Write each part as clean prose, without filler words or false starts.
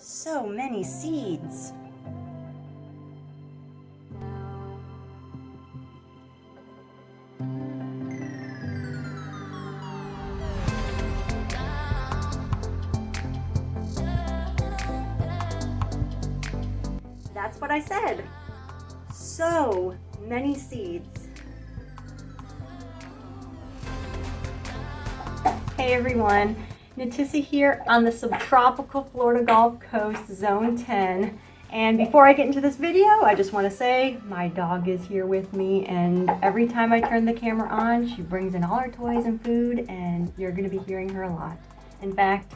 So many seeds. That's what I said. So many seeds. Hey everyone, Natissa here on the subtropical Florida Gulf Coast, Zone 10. And before I get into this video, I just want to say my dog is here with me, and every time I turn the camera on, she brings in all her toys and food, and you're going to be hearing her a lot. In fact,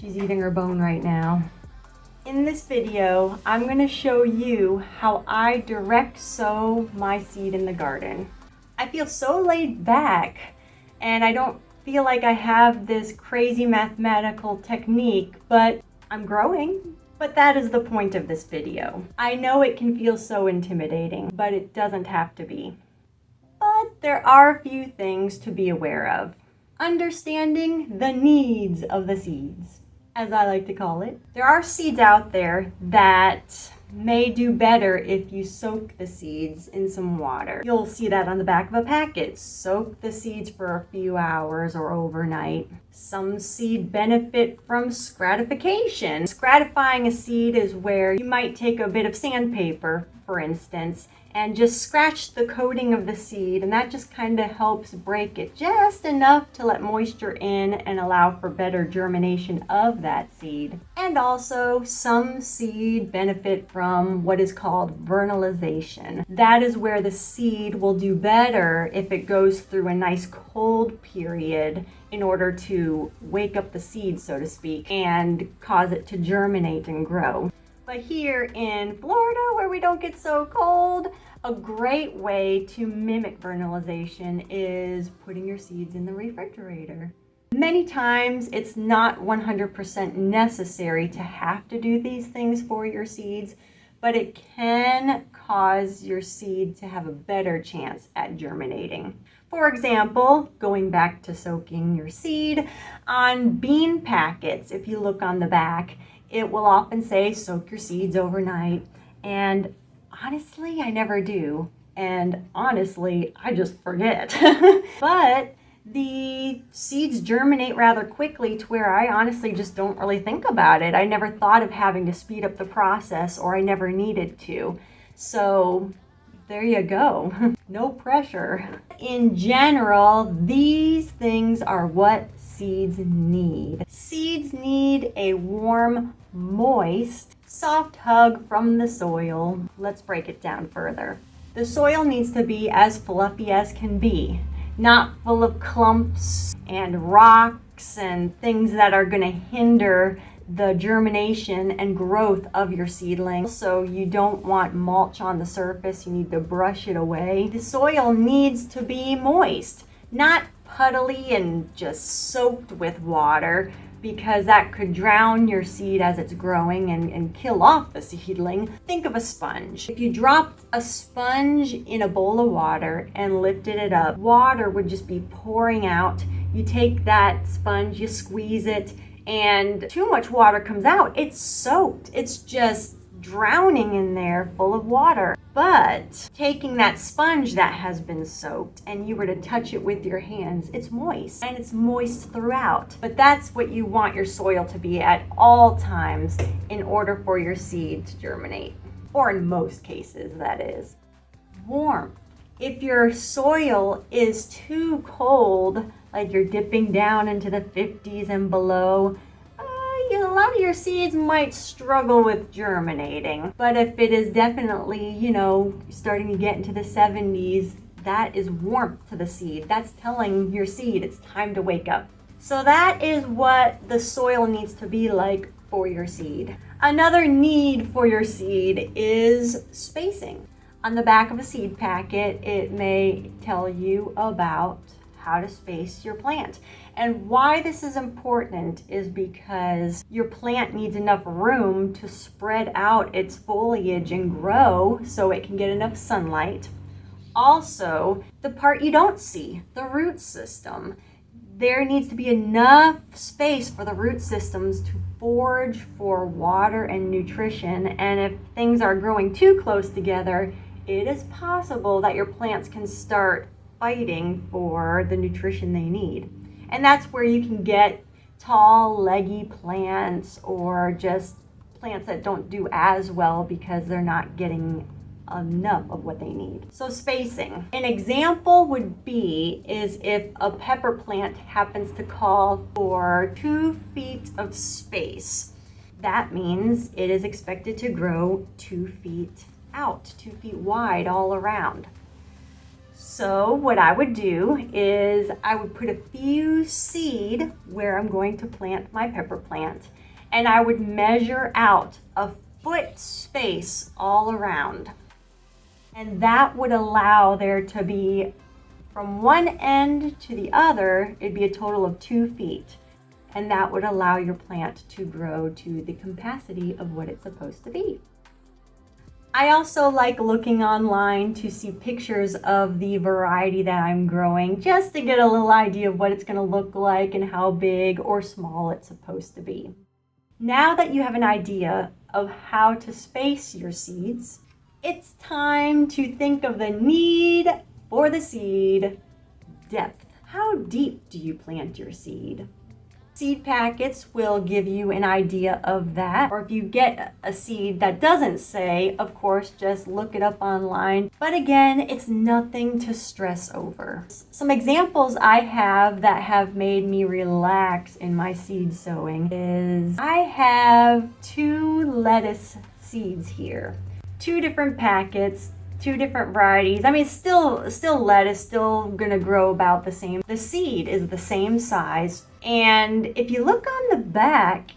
she's eating her bone right now. In this video, I'm going to show you how I direct sow my seed in the garden. I feel so laid back, and I don't feel like I have this crazy mathematical technique, but I'm growing. But that is the point of this video. I know it can feel so intimidating, but it doesn't have to be. But there are a few things to be aware of. Understanding the needs of the seeds, as I like to call it. There are seeds out there that may do better if you soak the seeds in some water. You'll see that on the back of a packet. Soak the seeds for a few hours or overnight. Some seed benefit from stratification. Stratifying a seed is where you might take a bit of sandpaper, for instance, and just scratch the coating of the seed, and that just kind of helps break it just enough to let moisture in and allow for better germination of that seed. And also, some seed benefit from what is called vernalization. That is where the seed will do better if it goes through a nice cold period in order to wake up the seed, so to speak, and cause it to germinate and grow. But here in Florida, where we don't get so cold, a great way to mimic vernalization is putting your seeds in the refrigerator. Many times it's not 100% necessary to have to do these things for your seeds, but it can cause your seed to have a better chance at germinating. For example, going back to soaking your seed, on bean packets, if you look on the back, it will often say soak your seeds overnight, and honestly, I never do, and honestly, I just forget. But the seeds germinate rather quickly to where I honestly just don't really think about it. I never thought of having to speed up the process, or I never needed to. So there you go. No pressure. In general, these things are what seeds need. Seeds need a warm, moist, soft hug from the soil. Let's break it down further. The soil needs to be as fluffy as can be, not full of clumps and rocks and things that are going to hinder the germination and growth of your seedling. So you don't want mulch on the surface. You need to brush it away. The soil needs to be moist, not puddly and just soaked with water, because that could drown your seed as it's growing and kill off the seedling. Think of a sponge. If you dropped a sponge in a bowl of water and lifted it up, water would just be pouring out. You take that sponge, you squeeze it, and too much water comes out. It's soaked. It's just drowning in there full of water. But taking that sponge that has been soaked and you were to touch it with your hands, it's moist, and it's moist throughout. But that's what you want your soil to be at all times in order for your seed to germinate, or in most cases, that is. Warmth. If your soil is too cold, like you're dipping down into the 50s and below, a lot of your seeds might struggle with germinating. But if it is definitely, starting to get into the 70s, that is warmth to the seed. That's telling your seed it's time to wake up. So that is what the soil needs to be like for your seed. Another need for your seed is spacing. On the back of a seed packet, it may tell you about how to space your plant. And why this is important is because your plant needs enough room to spread out its foliage and grow so it can get enough sunlight. Also, the part you don't see, the root system. There needs to be enough space for the root systems to forage for water and nutrition, and if things are growing too close together, it is possible that your plants can start fighting for the nutrition they need. And that's where you can get tall, leggy plants, or just plants that don't do as well because they're not getting enough of what they need. So spacing. An example would be is if a pepper plant happens to call for 2 feet of space. That means it is expected to grow 2 feet out, 2 feet wide all around. So what I would do is I would put a few seed where I'm going to plant my pepper plant, and I would measure out a foot space all around. And that would allow there to be, from one end to the other, it'd be a total of 2 feet. And that would allow your plant to grow to the capacity of what it's supposed to be. I also like looking online to see pictures of the variety that I'm growing, just to get a little idea of what it's going to look like and how big or small it's supposed to be. Now that you have an idea of how to space your seeds, it's time to think of the need for the seed: depth. How deep do you plant your seed? Seed packets will give you an idea of that. Or if you get a seed that doesn't say, of course, just look it up online. But again, it's nothing to stress over. Some examples I have that have made me relax in my seed sowing is I have 2 lettuce seeds here. 2 different packets, 2 different varieties. I mean, still lettuce, still gonna grow about the same. The seed is the same size. And if you look on the back,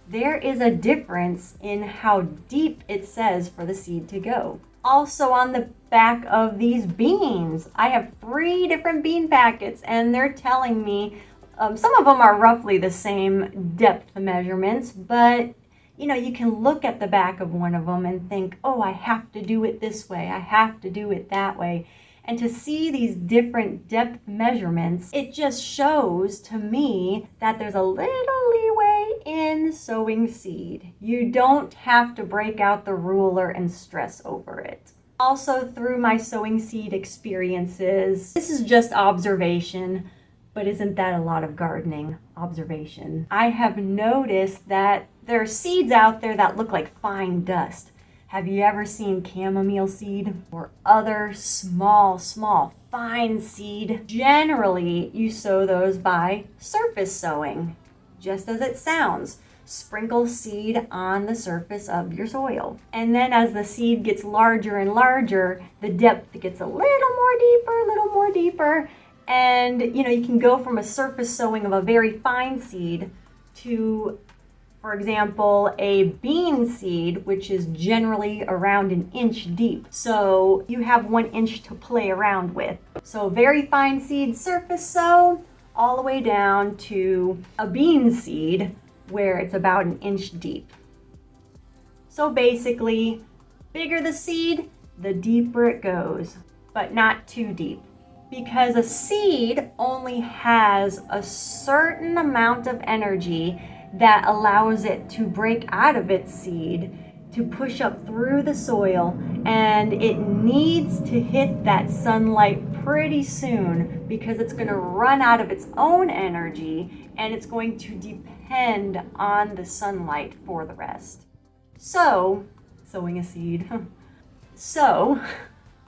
there is a difference in how deep it says for the seed to go. Also on the back of these beans, I have 3 different bean packets, and they're telling me, some of them are roughly the same depth measurements, but you know, you can look at the back of one of them and think, oh, I have to do it this way, I have to do it that way. And to see these different depth measurements, it just shows to me that there's a little leeway in sowing seed. You don't have to break out the ruler and stress over it. Also, through my sowing seed experiences, this is just observation, but isn't that a lot of gardening observation? I have noticed that there are seeds out there that look like fine dust. Have you ever seen chamomile seed or other small, fine seed? Generally, you sow those by surface sowing, just as it sounds. Sprinkle seed on the surface of your soil. And then as the seed gets larger and larger, the depth gets a little more deeper. And you know, you can go from a surface sowing of a very fine seed to, for example, a bean seed, which is generally around 1 inch deep. So you have 1 inch to play around with. So very fine seed surface sow, all the way down to a bean seed where it's about 1 inch deep. So basically, bigger the seed, the deeper it goes, but not too deep. Because a seed only has a certain amount of energy that allows it to break out of its seed, to push up through the soil, and it needs to hit that sunlight pretty soon because it's going to run out of its own energy and it's going to depend on the sunlight for the rest. So, sowing a seed. So,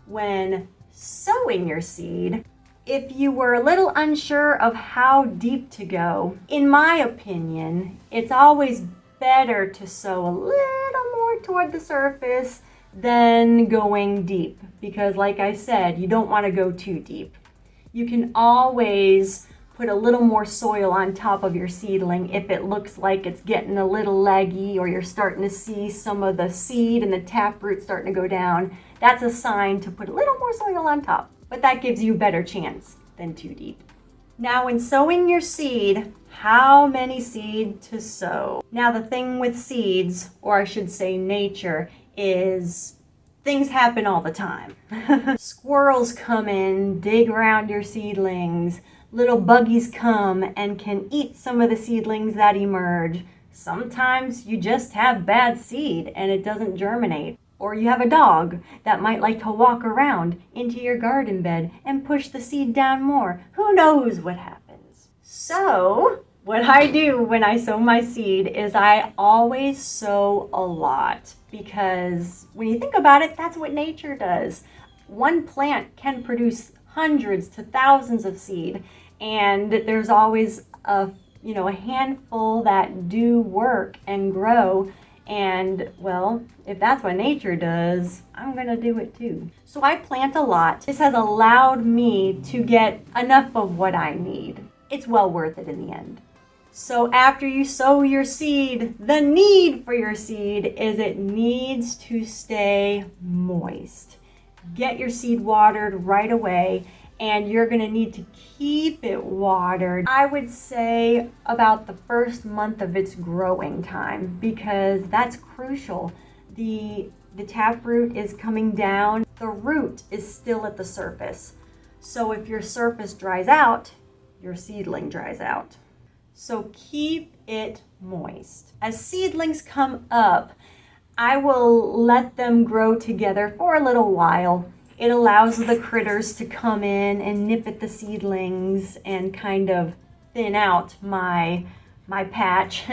when sowing your seed, if you were a little unsure of how deep to go, in my opinion, it's always better to sow a little more toward the surface than going deep. Because like I said, you don't want to go too deep. You can always put a little more soil on top of your seedling if it looks like it's getting a little leggy or you're starting to see some of the seed and the taproot starting to go down. That's a sign to put a little more soil on top, but that gives you a better chance than too deep. Now, when sowing your seed, how many seed to sow? Now, the thing with seeds, or I should say nature, is things happen all the time. Squirrels come in, dig around your seedlings. Little buggies come and can eat some of the seedlings that emerge. Sometimes you just have bad seed and it doesn't germinate. Or you have a dog that might like to walk around into your garden bed and push the seed down more. Who knows what happens? So, what I do when I sow my seed is I always sow a lot, because when you think about it, that's what nature does. One plant can produce hundreds to thousands of seed, and there's always a handful that do work and grow. And well, if that's what nature does, I'm gonna do it too. So I plant a lot. This has allowed me to get enough of what I need. It's well worth it in the end. So after you sow your seed, the need for your seed is it needs to stay moist. Get your seed watered right away, and you're going to need to keep it watered, I would say, about the first month of its growing time, because that's crucial. The taproot is coming down. The root is still at the surface. So if your surface dries out, your seedling dries out. So keep it moist. As seedlings come up, I will let them grow together for a little while. It allows the critters to come in and nip at the seedlings and kind of thin out my patch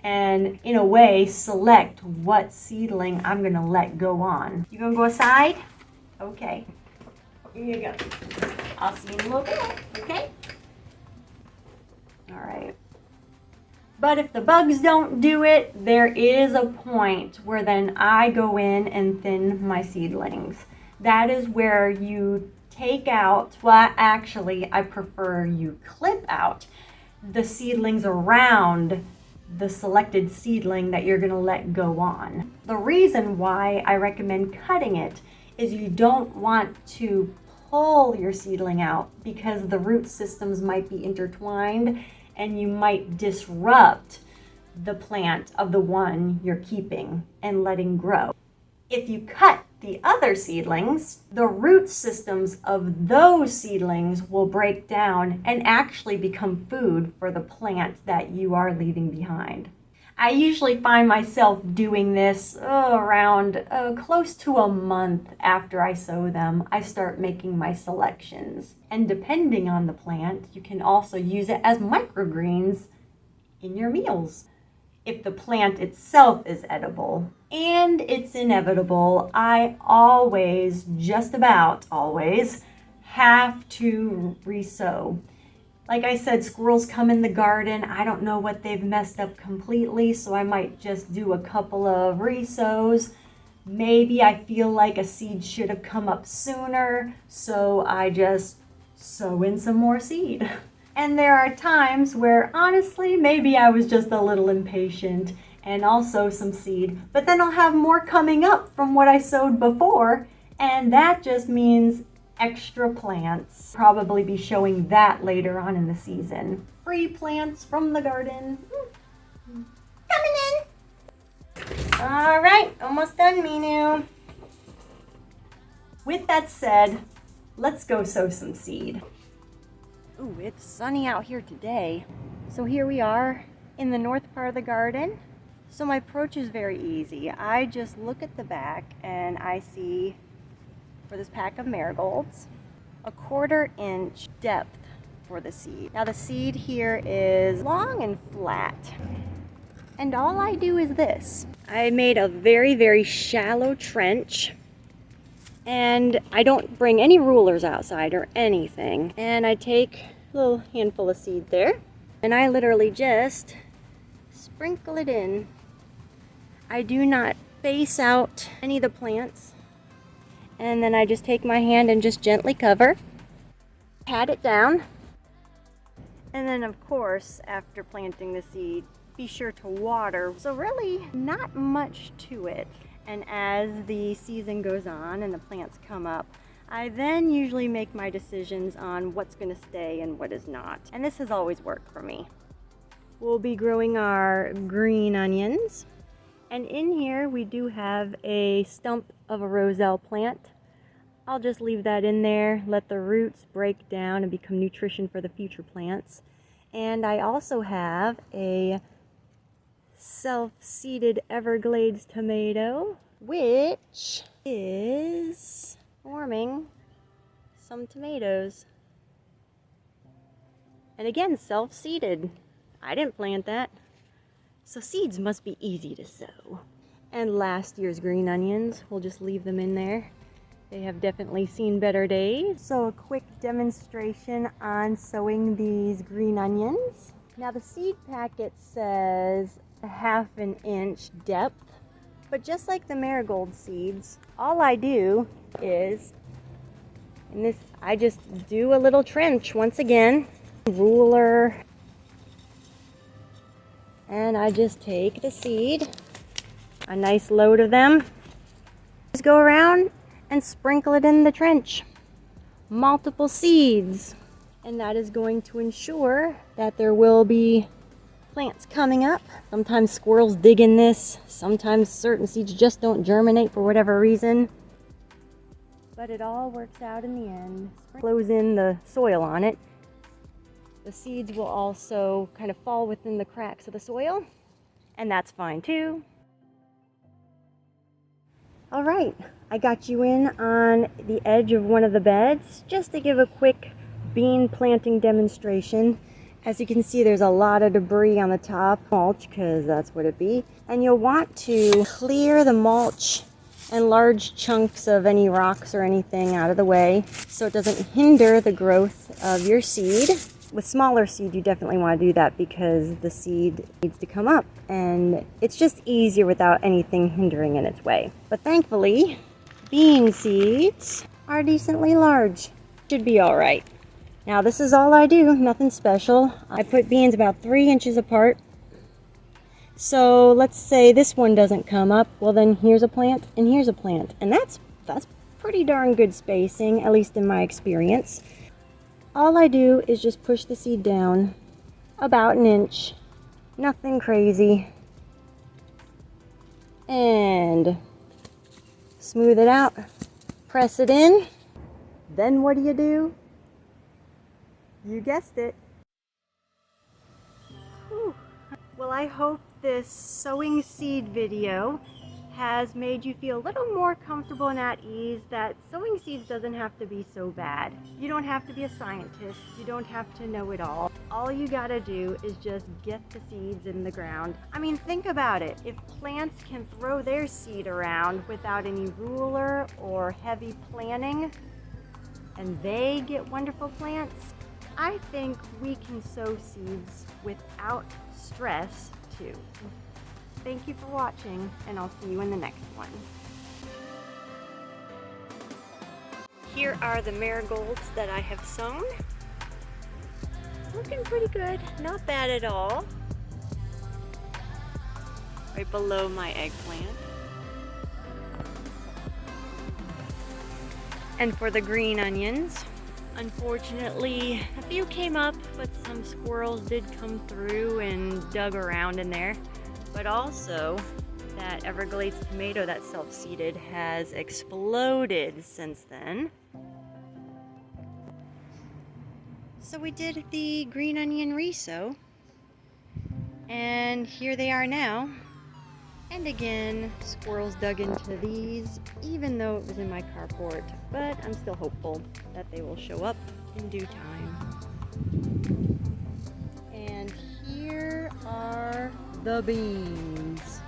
and in a way select what seedling I'm gonna let go on. You gonna go aside? Okay, here you go. I'll see you in a little bit, okay? All right. But if the bugs don't do it, there is a point where then I go in and thin my seedlings. That is where you take out, well, actually, I prefer you clip out the seedlings around the selected seedling that you're gonna let go on. The reason why I recommend cutting it is you don't want to pull your seedling out, because the root systems might be intertwined and you might disrupt the plant of the one you're keeping and letting grow. If you cut the other seedlings, the root systems of those seedlings will break down and actually become food for the plant that you are leaving behind. I usually find myself doing this around close to a month after I sow them. I start making my selections. And depending on the plant, you can also use it as microgreens in your meals. If the plant itself is edible. And it's inevitable, I always, just about always, have to resow. Like I said, squirrels come in the garden. I don't know what they've messed up completely, so I might just do a couple of resows. Maybe I feel like a seed should have come up sooner, so I just sow in some more seed. And there are times where, honestly, maybe I was just a little impatient and I'll sow some seed, but then I'll have more coming up from what I sowed before, and that just means extra plants. Probably be showing that later on in the season. Free plants from the garden. Coming in. All right, almost done, Minu. With that said, let's go sow some seed. Ooh, it's sunny out here today. So here we are in the north part of the garden. So my approach is very easy. I just look at the back and I see, for this pack of marigolds, a 1/4 inch depth for the seed. Now the seed here is long and flat. And all I do is this. I made a very, very shallow trench, and I don't bring any rulers outside or anything. And I take a little handful of seed there, and I literally just sprinkle it in. I do not face out any of the plants. And then I just take my hand and just gently cover, pat it down. And then of course, after planting the seed, be sure to water. So really not much to it. And as the season goes on and the plants come up, I then usually make my decisions on what's going to stay and what is not. And this has always worked for me. We'll be growing our green onions. And in here we do have a stump of a roselle plant. I'll just leave that in there, let the roots break down and become nutrition for the future plants. And I also have a self-seeded Everglades tomato, which is forming some tomatoes. And again, self-seeded. I didn't plant that. So seeds must be easy to sow. And last year's green onions, we'll just leave them in there. They have definitely seen better days. So a quick demonstration on sowing these green onions. Now the seed packet says a 1/2 inch depth, but just like the marigold seeds, all I do is, I just do a little trench once again, ruler, and I just take the seed, a nice load of them, just go around and sprinkle it in the trench. Multiple seeds. And that is going to ensure that there will be plants coming up. Sometimes squirrels dig in this. Sometimes certain seeds just don't germinate for whatever reason. But it all works out in the end. Close in the soil on it. The seeds will also kind of fall within the cracks of the soil. And that's fine too. All right, I got you in on the edge of one of the beds just to give a quick bean planting demonstration. As you can see, there's a lot of debris on the top, mulch, because that's what it be. And you'll want to clear the mulch and large chunks of any rocks or anything out of the way so it doesn't hinder the growth of your seed. With smaller seed, you definitely want to do that because the seed needs to come up, and it's just easier without anything hindering in its way. But thankfully, bean seeds are decently large. Should be all right. Now this is all I do, nothing special. I put beans about 3 inches apart. So let's say this one doesn't come up. Well, then here's a plant and here's a plant. And that's pretty darn good spacing, at least in my experience. All I do is just push the seed down about 1 inch. Nothing crazy. And smooth it out. Press it in. Then what do? You guessed it. Whew. Well, I hope this sowing seed video has made you feel a little more comfortable and at ease that sowing seeds doesn't have to be so bad. You don't have to be a scientist. You don't have to know it all. All you gotta do is just get the seeds in the ground. I mean, think about it. If plants can throw their seed around without any ruler or heavy planning, and they get wonderful plants, I think we can sow seeds without stress too. Thank you for watching, and I'll see you in the next one. Here are the marigolds that I have sown. Looking pretty good, not bad at all. Right below my eggplant. And for the green onions, unfortunately, a few came up, but some squirrels did come through and dug around in there. But also, that Everglades tomato that self-seeded has exploded since then. So we did the green onion resow, and here they are now. And again, squirrels dug into these, even though it was in my carport, but I'm still hopeful that they will show up in due time. And here are the beans.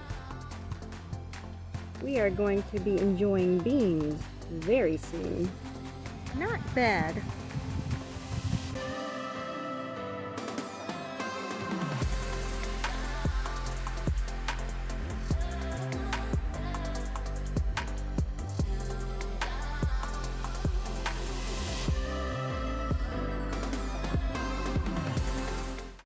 We are going to be enjoying beans very soon. Not bad.